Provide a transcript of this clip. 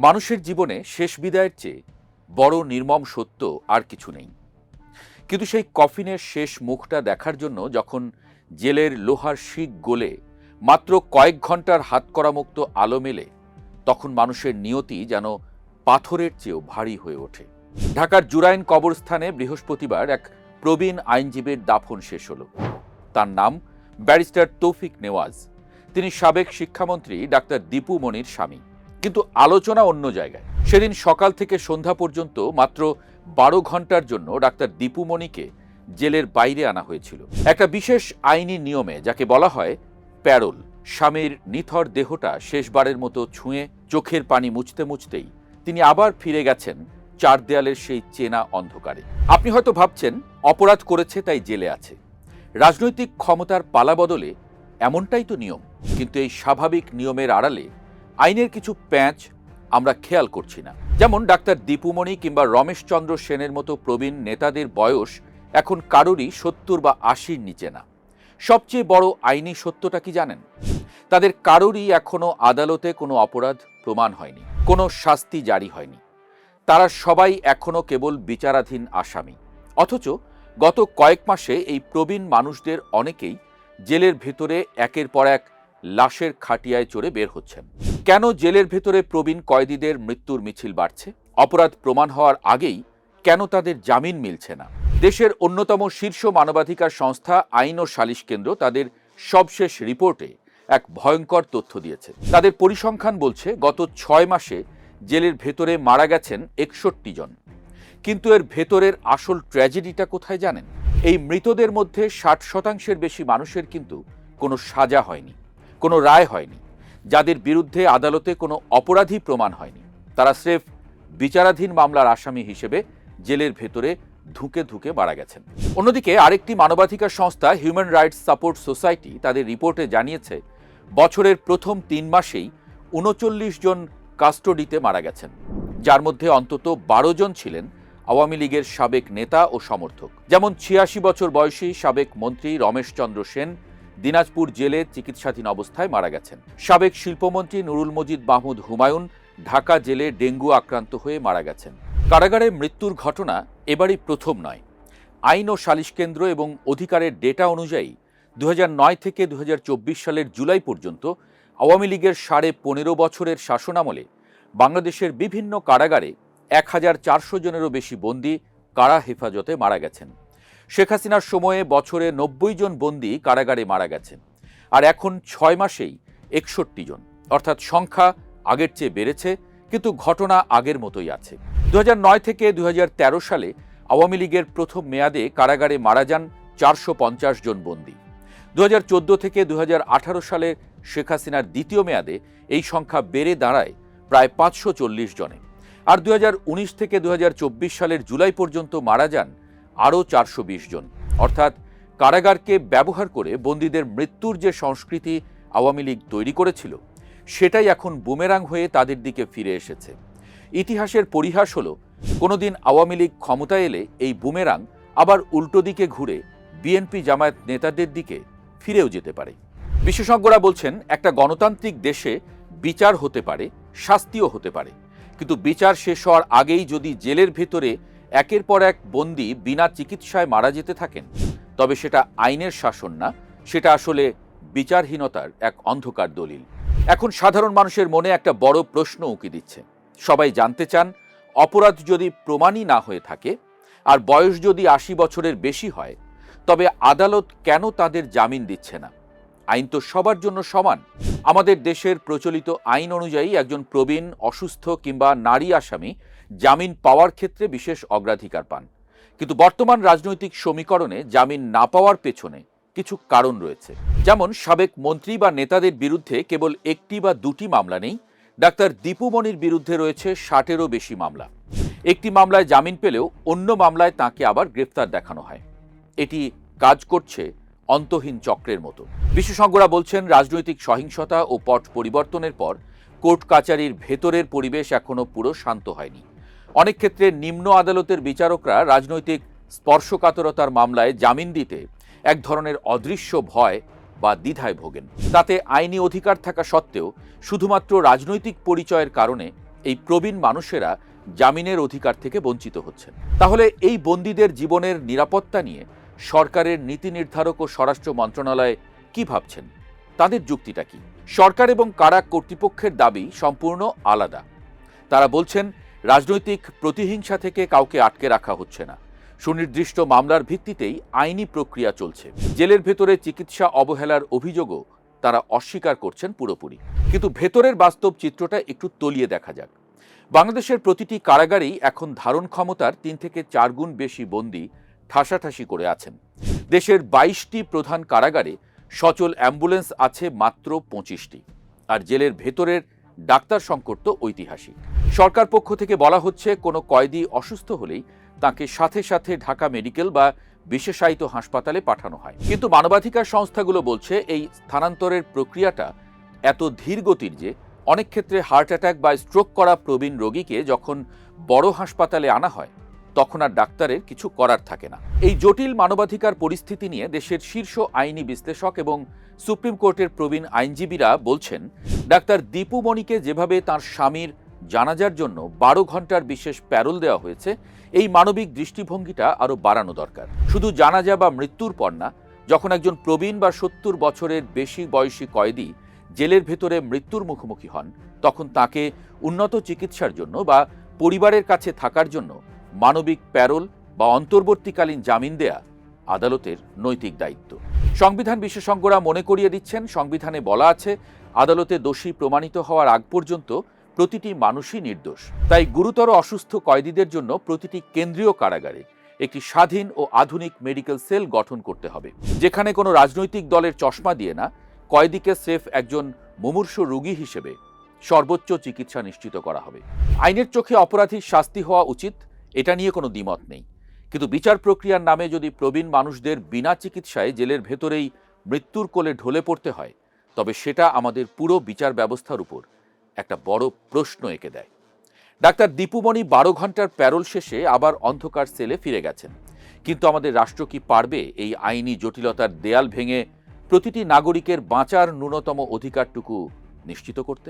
মানুষের জীবনে শেষ বিদায়ের চেয়ে বড় নির্মম সত্য আর কিছু নেই। কিন্তু সেই কফিনের শেষ মুখটা দেখার জন্য যখন জেলের লোহার শিক গলে মাত্র কয়েক ঘন্টার হাতকড়ামুক্ত আলো মেলে, তখন মানুষের নিয়তি যেন পাথরের চেয়েও ভারী হয়ে ওঠে। ঢাকার জুরাইন কবরস্থানে বৃহস্পতিবার এক প্রবীণ আইনজীবীর দাফন শেষ হল। তার নাম ব্যারিস্টার তৌফিক নেওয়াজ। তিনি সাবেক শিক্ষামন্ত্রী ডাক্তার দীপু মনির স্বামী। কিন্তু আলোচনা অন্য জায়গায়। সেদিন সকাল থেকে সন্ধ্যা পর্যন্ত মাত্র 12 ঘন্টার জন্য ডাক্তার দীপু মনিকে জেলের বাইরে আনা হয়েছিল একটা বিশেষ আইনি নিয়মে, যাকে বলা হয় প্যারোল। স্বামীর নিথর দেহটা শেষবারের মতো ছুঁয়ে চোখের পানি মুছতে মুছতেই তিনি আবার ফিরে গেছেন চার দেয়ালের সেই চেনা অন্ধকারে। আপনি হয়তো ভাবছেন অপরাধ করেছে তাই জেলে আছে। রাজনৈতিক ক্ষমতার পালাবদলে এমনটাই তো নিয়ম। কিন্তু এই স্বাভাবিক নিয়মের আড়ালে আইনের কিছু প্যাঁচ আমরা খেয়াল করছি না। যেমন ডাক্তার দীপুমণি কিংবা রমেশচন্দ্র সেনের মতো প্রবীণ নেতাদের বয়স এখন কারোরই 70 বা 80-র নিচে না। সবচেয়ে বড় আইনি সত্যটা কি জানেন? তাদের কারোরই এখনো আদালতে কোনো অপরাধ প্রমাণ হয়নি, কোনো শাস্তি জারি হয়নি। তারা সবাই এখনো কেবল বিচারাধীন আসামি। অথচ গত কয়েক মাসে এই প্রবীণ মানুষদের অনেকেই জেলের ভেতরে একের পর এক লাশের খাটিয়ায় চড়ে বের হচ্ছেন। কেন জেলের ভেতরে প্রবীণ কয়েদিদের মৃত্যুর মিছিল বাড়ছে? অপরাধ প্রমাণ হওয়ার আগেই কেন তাদের জামিন মিলছে না? দেশের অন্যতম শীর্ষ মানবাধিকার সংস্থা আইন ও সালিশ কেন্দ্র তাদের সবশেষ রিপোর্টে এক ভয়ঙ্কর তথ্য দিয়েছে। তাদের পরিসংখ্যান বলছে গত 6 মাসে জেলের ভেতরে মারা গেছেন 61 জন। কিন্তু এর ভেতরের আসল ট্র্যাজেডিটা কোথায় জানেন? এই মৃতদের মধ্যে 60% বেশি মানুষের কিন্তু কোনো সাজা হয়নি, কোনো রায় হয়নি। যাদের বিরুদ্ধে আদালতে কোনো অপরাধী প্রমাণ হয়নি, তারা স্রেফ বিচারাধীন মামলার আসামি হিসেবে জেলের ভেতরে ধুঁকে ধুঁকে মারা গেছেন। অন্যদিকে আরেকটি মানবাধিকার সংস্থা হিউম্যান রাইটস সাপোর্ট সোসাইটি তাদের রিপোর্টে জানিয়েছে বছরের প্রথম 3 মাসেই 39 জন কাস্টোডিতে মারা গেছেন, যার মধ্যে অন্তত 12 জন ছিলেন আওয়ামী লীগের সাবেক নেতা ও সমর্থক। যেমন 86 বছর বয়সী সাবেক মন্ত্রী রমেশচন্দ্র সেন দিনাজপুর জেলে চিকিৎসাধীন অবস্থায় মারা গেছেন। সাবেক শিল্পমন্ত্রী নুরুল মজিদ মাহমুদ হুমায়ুন ঢাকা জেলে ডেঙ্গু আক্রান্ত হয়ে মারা গেছেন। কারাগারে মৃত্যুর ঘটনা এবারই প্রথম নয়। আইন ও সালিশ কেন্দ্র এবং অধিকারের ডেটা অনুযায়ী 2009 থেকে 2024 সালের জুলাই পর্যন্ত আওয়ামী লীগের 15.5 বছরের শাসনামলে বাংলাদেশের বিভিন্ন কারাগারে 1400 জনেরও বেশি বন্দী কারা হেফাজতে মারা গেছেন। শেখ হাসিনার সময়ে বছরে 90 জন বন্দী কারাগারে মারা গেছেন। আর এখন 6 মাসেই 61 জন, অর্থাৎ সংখ্যা আগের চেয়ে বেড়েছে, কিন্তু ঘটনা আগের মতোই আছে। 2009 থেকে 2013 সালে আওয়ামী লীগের প্রথম মেয়াদে কারাগারে মারা যান 450 জন বন্দী। 2014 থেকে 2018 সালে শেখ হাসিনার দ্বিতীয় মেয়াদে এই সংখ্যা বেড়ে দাঁড়ায় প্রায় 540 জনে। আর 2019 থেকে 2024 সালের জুলাই পর্যন্ত মারা যান আরও 420 জন। অর্থাৎ কারাগারকে ব্যবহার করে বন্দীদের মৃত্যুর যে সংস্কৃতি আওয়ামী লীগ তৈরি করেছিল, সেটাই এখন বুমেরাং হয়ে তাদের দিকে ফিরে এসেছে। ইতিহাসের পরিহাস হলো, কোনোদিন আওয়ামী লীগ ক্ষমতায় এলে এই বুমেরাং আবার উল্টো দিকে ঘুরে বিএনপি জামায়াত নেতাদের দিকে ফিরেও যেতে পারে। বিশেষজ্ঞরা বলছেন, একটা গণতান্ত্রিক দেশে বিচার হতে পারে, শাস্তিও হতে পারে, কিন্তু বিচার শেষ হওয়ার আগেই যদি জেলের ভেতরে একের পর এক বন্দী বিনা চিকিৎসায় মারা যেতে থাকেন, তবে সেটা আইনের শাসন না, সেটা আসলে বিচারহীনতার এক অন্ধকার দলিল। এখন সাধারণ মানুষের মনে একটা বড় প্রশ্ন উকি দিচ্ছে। সবাই জানতে চান, অপরাধ যদি প্রমাণই না হয়ে থাকে আর বয়স যদি 80 বছরের বেশি হয়, তবে আদালত কেন তাদের জামিন দিচ্ছে না? আইন তো সবার জন্য সমান। আমাদের দেশের প্রচলিত আইন অনুযায়ী একজন প্রবীণ, অসুস্থ কিংবা নারী আসামি জামিন পাওয়ার ক্ষেত্রে বিশেষ অগ্রাধিকার পান। কিন্তু বর্তমান রাজনৈতিক সমীকরণে জামিন না পাওয়ার পেছনে কিছু কারণ রয়েছে। যেমন সাবেক মন্ত্রী বা নেতাদের বিরুদ্ধে কেবল একটি বা দুটি মামলা নেই, ডাক্তার দীপু মনির বিরুদ্ধে রয়েছে 60-এরও বেশি মামলা। একটি মামলায় জামিন পেলেও অন্য মামলায় তাকে আবার গ্রেফতার দেখানো হয়। এটি কাজ করছে অন্তহীন চক্রের মতো। বিশেষজ্ঞরা বলছেন, রাজনৈতিক সহিংসতা ও পট পরিবর্তনের পর কোর্ট কাচারির ভেতরের পরিবেশ এখনো পুরো শান্ত হয়নি। অনেক ক্ষেত্রে নিম্ন আদালতের বিচারকরা রাজনৈতিক স্পর্শকাতরতার মামলায় জামিন দিতে এক ধরনের অদৃশ্য ভয় বা দ্বিধায় ভোগেন। তাতে আইনি অধিকার থাকা সত্ত্বেও শুধুমাত্র রাজনৈতিক পরিচয়ের কারণে এই প্রবীণ মানুষেরা জামিনের অধিকার থেকে বঞ্চিত হচ্ছেন। তাহলে এই বন্দীদের জীবনের নিরাপত্তা নিয়ে সরকারের নীতি নির্ধারক ও স্বরাষ্ট্র মন্ত্রণালয় কি ভাবছেন? তাদের যুক্তিটা কি? সরকার এবং কারা কর্তৃপক্ষের দাবি সম্পূর্ণ আলাদা। তারা বলছেন রাজনৈতিক প্রতিহিংসা থেকে কাউকে আটকে রাখা হচ্ছে না, সুনির্দিষ্ট মামলার ভিত্তিতেই আইনি প্রক্রিয়া চলছে। জেলের ভেতরে চিকিৎসা অবহেলার অভিযোগও তারা অস্বীকার করছেন পুরোপুরি। কিন্তু ভেতরের বাস্তব চিত্রটা একটু তলিয়ে দেখা যাক। বাংলাদেশের প্রতিটি কারাগারেই এখন ধারণ ক্ষমতার 3 থেকে 4 গুণ বেশি বন্দী ঠাসাঠাসি করে আছেন। দেশের 22টি প্রধান কারাগারে সচল অ্যাম্বুলেন্স আছে মাত্র 25টি। আর জেলের ভেতরের ডাক্তার সংকট তো ঐতিহাসিক। সরকার পক্ষ থেকে বলা হচ্ছে কোনো কয়েদি অসুস্থ হলেই তাকে সাথে সাথে ঢাকা মেডিকেল বা বিশেষায়িত হাসপাতালে পাঠানো হয়। কিন্তু মানবাধিকার সংস্থাগুলো বলছে এই স্থানান্তরের প্রক্রিয়াটা এত ধীর গতির যে অনেক ক্ষেত্রে হার্ট অ্যাটাক বা স্ট্রোক করা প্রবীণ রোগীকে যখন বড় হাসপাতালে আনা হয় তখন আর ডাক্তারের কিছু করার থাকে না। এই জটিল মানবাধিকার পরিস্থিতি নিয়ে দেশের শীর্ষ আইনি বিশ্লেষক এবং সুপ্রিম কোর্টের প্রবীণ আইনজীবীরা বলছেন, ডাক্তার দীপু মণিকে যেভাবে তার স্বামীর জানাজার জন্য 12 ঘন্টার বিশেষ প্যারোল দেওয়া হয়েছে, এই মানবিক দৃষ্টিভঙ্গিটা আরও বাড়ানো দরকার। শুধু জানাজা বা মৃত্যুর পর না, যখন একজন প্রবীণ বা 70 বছরের বেশি বয়সী কয়েদি জেলের ভেতরে মৃত্যুর মুখোমুখি হন, তখন তাকে উন্নত চিকিৎসার জন্য বা পরিবারের কাছে থাকার জন্য মানবিক প্যারোল বা অন্তর্বর্তীকালীন জামিন দেয়া আদালতের নৈতিক দায়িত্ব। সংবিধান বিশেষজ্ঞরা মনে করিয়ে দিচ্ছেন, সংবিধানে বলা আছে আদালতে দোষী প্রমাণিত হওয়ার আগ পর্যন্ত প্রতিটি মানুষই নির্দোষ। তাই গুরুতর অসুস্থ কয়েদিদের জন্য প্রতিটি কেন্দ্রীয় কারাগারে একটি স্বাধীন ও আধুনিক মেডিকেল সেল গঠন করতে হবে, যেখানে কোনো রাজনৈতিক দলের চশমা দিয়ে না, কয়েদিকে স্রেফ একজন মুমূর্ষু রোগী হিসেবে সর্বোচ্চ চিকিৎসা নিশ্চিত করা হবে। আইনের চোখে অপরাধীর শাস্তি হওয়া উচিত, এটা নিয়ে কোনো দ্বিমত নেই। কিন্তু বিচার প্রক্রিয়ার নামে যদি প্রবীণ মানুষদের বিনা চিকিৎসায় জেলের ভেতরেই মৃত্যুর কোলে ঢলে পড়তে হয়, তবে সেটা আমাদের পুরো বিচার ব্যবস্থার উপর একটা বড় প্রশ্ন এঁকে দেয়। ডাক্তার দীপু মণি 12 ঘন্টার প্যারোল শেষে আবার অন্ধকার সেলে ফিরে গেছেন। কিন্তু আমাদের রাষ্ট্র কি পারবে এই আইনি জটিলতার দেয়াল ভেঙে প্রতিটি নাগরিকের বাঁচার ন্যূনতম অধিকারটুকু নিশ্চিত করতে?